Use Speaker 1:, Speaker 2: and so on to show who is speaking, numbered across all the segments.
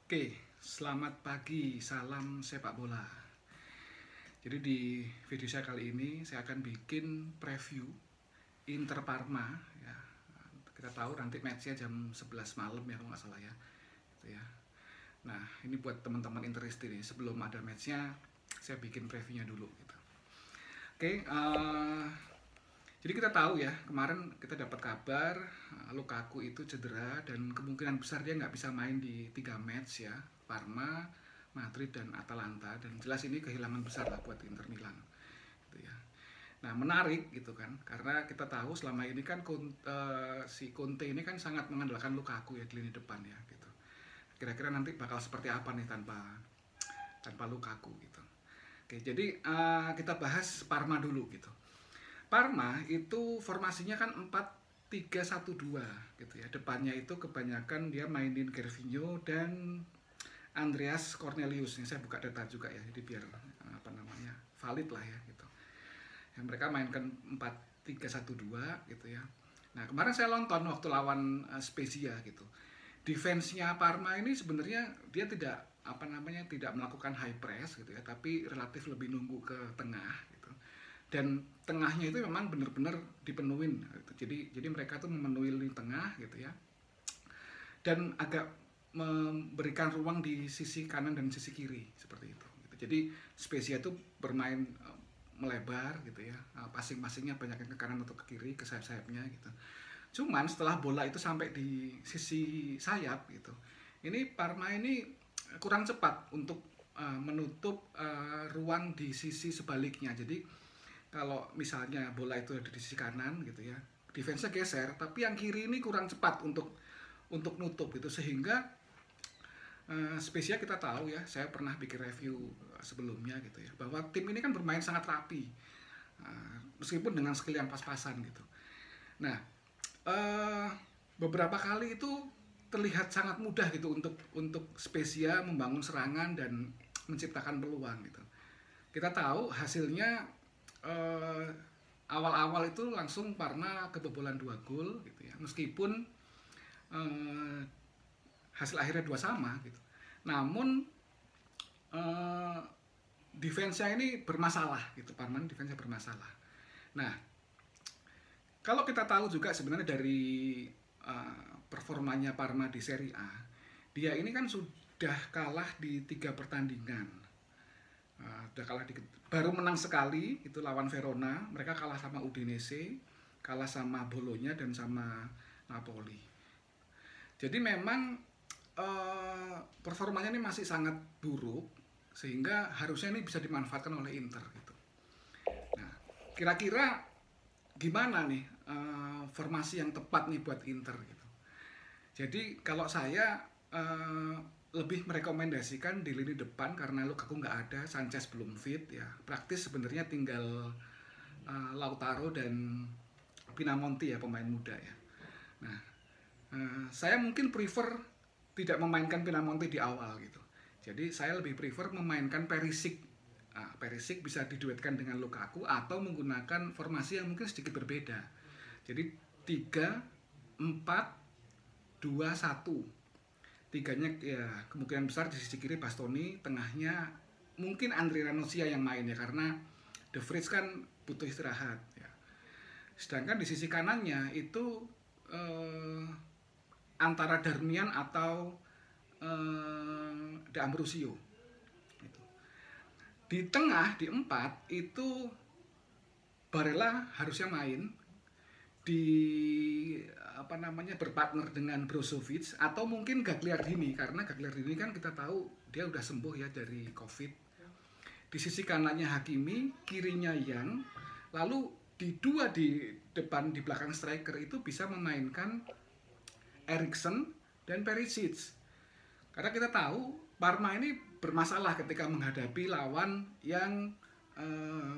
Speaker 1: Oke, selamat pagi, salam sepak bola. Jadi di video saya kali ini saya akan bikin preview Inter Parma ya. Kita tahu nanti matchnya jam 11 malam ya kalau nggak salah ya. Gitu ya. Nah, ini buat teman-teman Interisti nih, sebelum ada matchnya saya bikin previewnya dulu gitu. Oke, jadi kita tahu ya, kemarin kita dapat kabar Lukaku itu cedera dan kemungkinan besar dia nggak bisa main di 3 match ya, Parma, Madrid dan Atalanta, dan jelas ini kehilangan besar lah buat Inter Milan gitu ya. Nah, menarik gitu kan, karena kita tahu selama ini kan si Conte ini kan sangat mengandalkan Lukaku ya di lini depan ya gitu. Kira-kira nanti bakal seperti apa nih tanpa Lukaku gitu. Oke, jadi kita bahas Parma dulu gitu. Parma itu formasinya kan 4-3-1-2 gitu ya. Depannya itu kebanyakan dia mainin Gervinho dan Andreas Cornelius. Ini saya buka data juga ya, jadi biar valid lah ya gitu. Yang mereka mainkan 4-3-1-2 gitu ya. Nah, kemarin saya nonton waktu lawan Spezia gitu. Defense-nya Parma ini sebenarnya dia tidak tidak melakukan high press gitu ya, tapi relatif lebih nunggu ke tengah gitu. Dan tengahnya itu memang benar-benar dipenuhin gitu. Jadi mereka tuh memenuhi lini tengah gitu ya, dan agak memberikan ruang di sisi kanan dan sisi kiri seperti itu gitu. Jadi Spezia itu bermain melebar gitu ya, passing-passingnya banyak yang ke kanan atau ke kiri, ke sayap-sayapnya gitu. Cuman setelah bola itu sampai di sisi sayap gitu, ini Parma ini kurang cepat untuk menutup ruang di sisi sebaliknya. Jadi kalau misalnya bola itu ada di sisi kanan gitu ya, defense-nya geser, tapi yang kiri ini kurang cepat untuk nutup gitu, sehingga Spezia kita tahu ya, saya pernah bikin review sebelumnya gitu ya, bahwa tim ini kan bermain sangat rapi meskipun dengan skill yang pas-pasan gitu. Nah, beberapa kali itu terlihat sangat mudah gitu untuk Spezia membangun serangan dan menciptakan peluang gitu. Kita tahu hasilnya awal-awal itu langsung Parma kebobolan 2 gol gitu ya, meskipun hasil akhirnya 2 sama gitu. Namun defense-nya ini bermasalah gitu, Parma defense-nya bermasalah. Nah, kalau kita tahu juga sebenarnya dari performanya Parma di Serie A, dia ini kan sudah kalah di 3 pertandingan. Baru menang sekali itu lawan Verona, mereka kalah sama Udinese, kalah sama Bologna dan sama Napoli. Jadi memang performanya ini masih sangat buruk, sehingga harusnya ini bisa dimanfaatkan oleh Inter gitu. Nah, kira-kira gimana nih formasi yang tepat nih buat Inter gitu. Jadi kalau saya lebih merekomendasikan di lini depan, karena Lukaku nggak ada, Sanchez belum fit ya. Praktis sebenarnya tinggal Lautaro dan Pinamonti ya, pemain muda ya. Nah, saya mungkin prefer tidak memainkan Pinamonti di awal gitu. Jadi saya lebih prefer memainkan Perisic. Perisic bisa diduetkan dengan Lukaku atau menggunakan formasi yang mungkin sedikit berbeda. Jadi 3-4-2-1. Tiganya ya kemungkinan besar di sisi kiri Bastoni, tengahnya mungkin Andrea Ranocchia yang main ya, karena De Vrij kan butuh istirahat ya. Sedangkan di sisi kanannya itu antara Darmian atau De Ambrosio. Di tengah di 4 itu Barella harusnya main berpartner dengan Brozovic atau mungkin Gagliardini, karena Gagliardini kan kita tahu dia udah sembuh ya dari COVID. Di sisi kanannya Hakimi, kirinya Yang, lalu di depan di belakang striker itu bisa memainkan Eriksen dan Perisic. Karena kita tahu Parma ini bermasalah ketika menghadapi lawan yang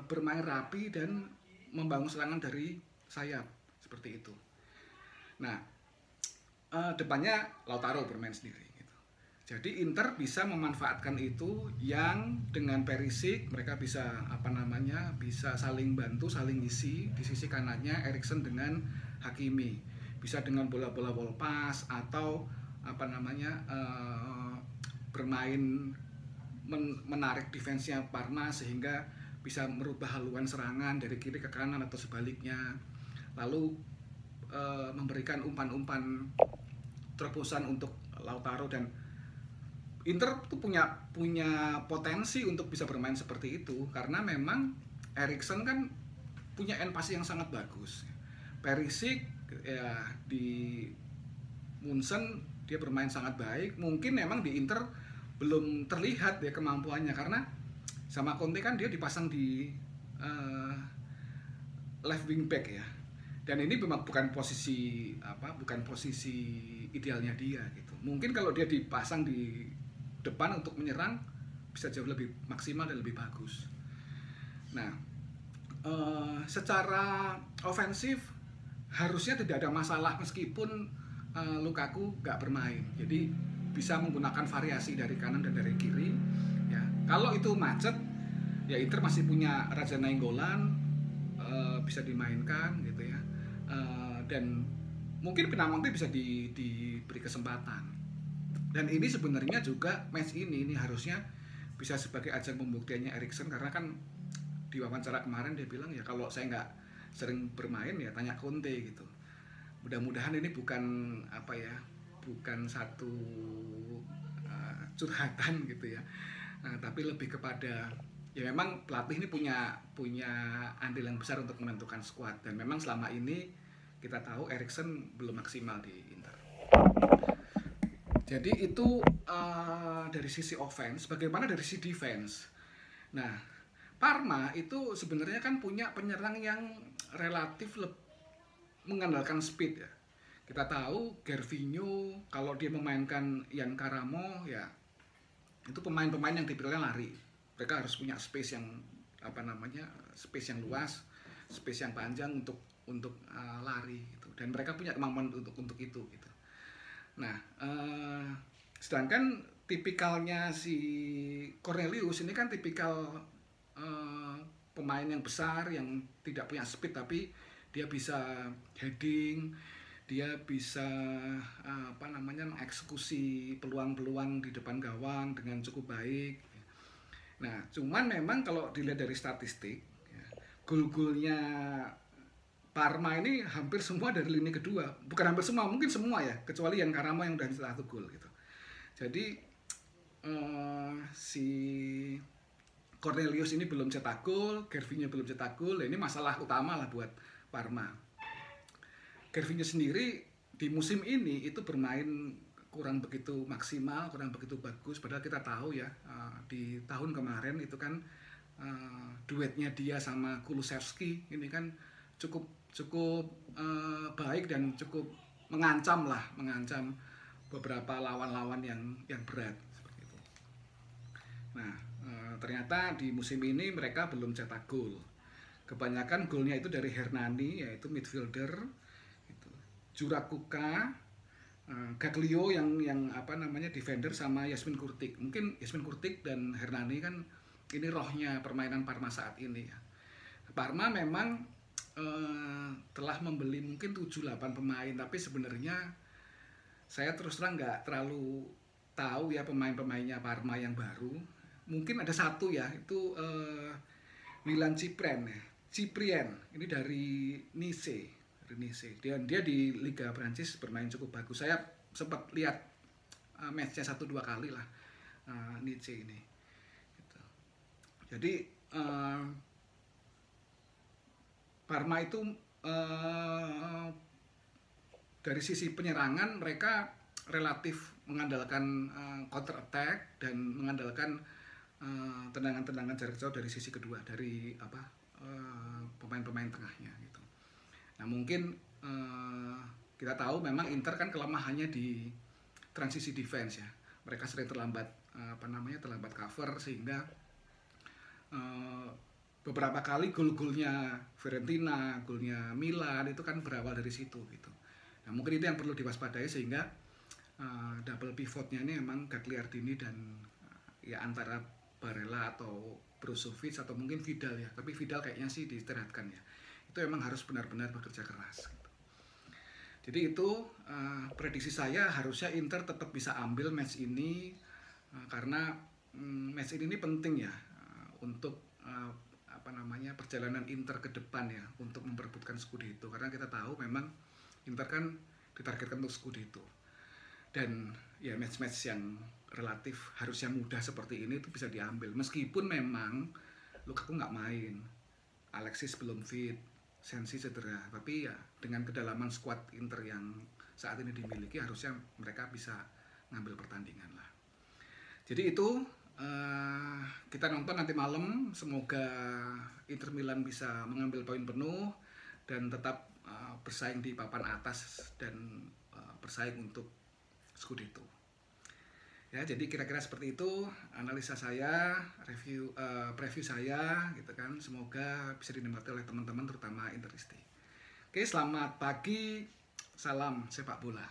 Speaker 1: bermain rapi dan membangun serangan dari sayap seperti itu. Nah, depannya Lautaro bermain sendiri gitu. Jadi Inter bisa memanfaatkan itu, yang dengan Perisic mereka bisa bisa saling bantu, saling isi. Di sisi kanannya Eriksen dengan Hakimi bisa dengan bola-bola ball pass atau bermain menarik defense-nya Parma sehingga bisa merubah haluan serangan dari kiri ke kanan atau sebaliknya, lalu memberikan umpan-umpan terobosan untuk Lautaro. Dan Inter tuh punya potensi untuk bisa bermain seperti itu karena memang Eriksen kan punya end passing yang sangat bagus. Perisic ya di Munchen dia bermain sangat baik. Mungkin memang di Inter belum terlihat ya kemampuannya karena sama Conte kan dia dipasang di left wing back ya. Dan ini memang bukan posisi idealnya dia gitu. Mungkin kalau dia dipasang di depan untuk menyerang bisa jauh lebih maksimal dan lebih bagus. Nah, secara ofensif harusnya tidak ada masalah meskipun Lukaku nggak bermain. Jadi bisa menggunakan variasi dari kanan dan dari kiri. Ya, kalau itu macet, ya Inter masih punya Raja Nainggolan bisa dimainkan gitu ya. Dan mungkin Pinamonti bisa diberi kesempatan. Dan ini sebenarnya juga match ini harusnya bisa sebagai ajang pembuktiannya Eriksen karena kan di wawancara kemarin dia bilang ya kalau saya nggak sering bermain ya tanya Conte gitu. Mudah-mudahan ini bukan bukan satu curhatan gitu ya, tapi lebih kepada ya memang pelatih ini punya andil yang besar untuk menentukan skuad dan memang selama ini kita tahu Eriksen belum maksimal di Inter. Jadi itu dari sisi offense. Bagaimana dari sisi defense? Nah, Parma itu sebenarnya kan punya penyerang yang relatif mengandalkan speed ya. Kita tahu Gervinho kalau dia memainkan Ian Caramo ya itu pemain-pemain yang tipikalnya lari. Mereka harus punya space yang space yang luas, space yang panjang untuk lari gitu. Dan mereka punya kemampuan untuk itu gitu. Nah, sedangkan tipikalnya si Cornelius ini kan tipikal pemain yang besar yang tidak punya speed tapi dia bisa heading, dia bisa mengeksekusi peluang-peluang di depan gawang dengan cukup baik. Nah, cuman memang kalau dilihat dari statistik, ya, gol-golnya Parma ini hampir semua dari lini kedua. Bukan hampir semua, mungkin semua ya, kecuali yang Caramo yang udah satu gol gitu. Jadi si Cornelius ini belum cetak gol, Gervinho belum cetak gol. Ini masalah utama lah buat Parma. Gervinho sendiri di musim ini itu bermain kurang begitu maksimal, kurang begitu bagus. Padahal kita tahu ya di tahun kemarin itu kan duetnya dia sama Kulusevski ini kan cukup baik dan cukup mengancam beberapa lawan-lawan yang berat seperti itu. Nah, ternyata di musim ini mereka belum cetak gol. Kebanyakan golnya itu dari Hernani yaitu midfielder, itu. Jurakuka, Gaglio yang defender sama Yasmin Kurtic. Mungkin Yasmin Kurtic dan Hernani kan ini rohnya permainan Parma saat ini ya. Parma memang telah membeli mungkin 7-8 pemain, tapi sebenarnya saya terus terang nggak terlalu tahu ya pemain-pemainnya Parma yang baru. Mungkin ada satu ya, itu Milan Ciprien ya. Ciprien ini dari Nice. Dia di Liga Prancis bermain cukup bagus. Saya sempat lihat matchnya 1-2 kali lah Nice ini. Gitu. Jadi Parma itu dari sisi penyerangan mereka relatif mengandalkan counter attack dan mengandalkan tendangan-tendangan jarak jauh dari sisi kedua dari pemain-pemain tengahnya gitu. Nah mungkin kita tahu memang Inter kan kelemahannya di transisi defense ya. Mereka sering terlambat cover sehingga beberapa kali gol-golnya Fiorentina, golnya Milan itu kan berawal dari situ gitu. Nah mungkin itu yang perlu diwaspadai sehingga double pivotnya ini memang Gagliardini dan ya antara Barella atau Brozovic atau mungkin Vidal ya. Tapi Vidal kayaknya sih diistirahatkan ya. Itu memang harus benar-benar bekerja keras. Gitu. Jadi itu prediksi saya harusnya Inter tetap bisa ambil match ini karena match ini penting ya untuk perjalanan Inter ke depan ya, untuk memperebutkan Scudetto, karena kita tahu memang Inter kan ditargetkan untuk Scudetto. Dan ya match-match yang relatif harusnya mudah seperti ini itu bisa diambil, meskipun memang Lukaku nggak main, Alexis belum fit, Sensi cedera, tapi ya dengan kedalaman skuad Inter yang saat ini dimiliki harusnya mereka bisa ngambil pertandingan lah. Jadi itu kita nonton nanti malam, semoga Inter Milan bisa mengambil poin penuh dan tetap bersaing di papan atas dan bersaing untuk Scudetto. Ya, jadi kira-kira seperti itu analisa saya, preview saya gitu kan. Semoga bisa dinikmati oleh teman-teman terutama Interisti. Oke, selamat pagi. Salam sepak bola.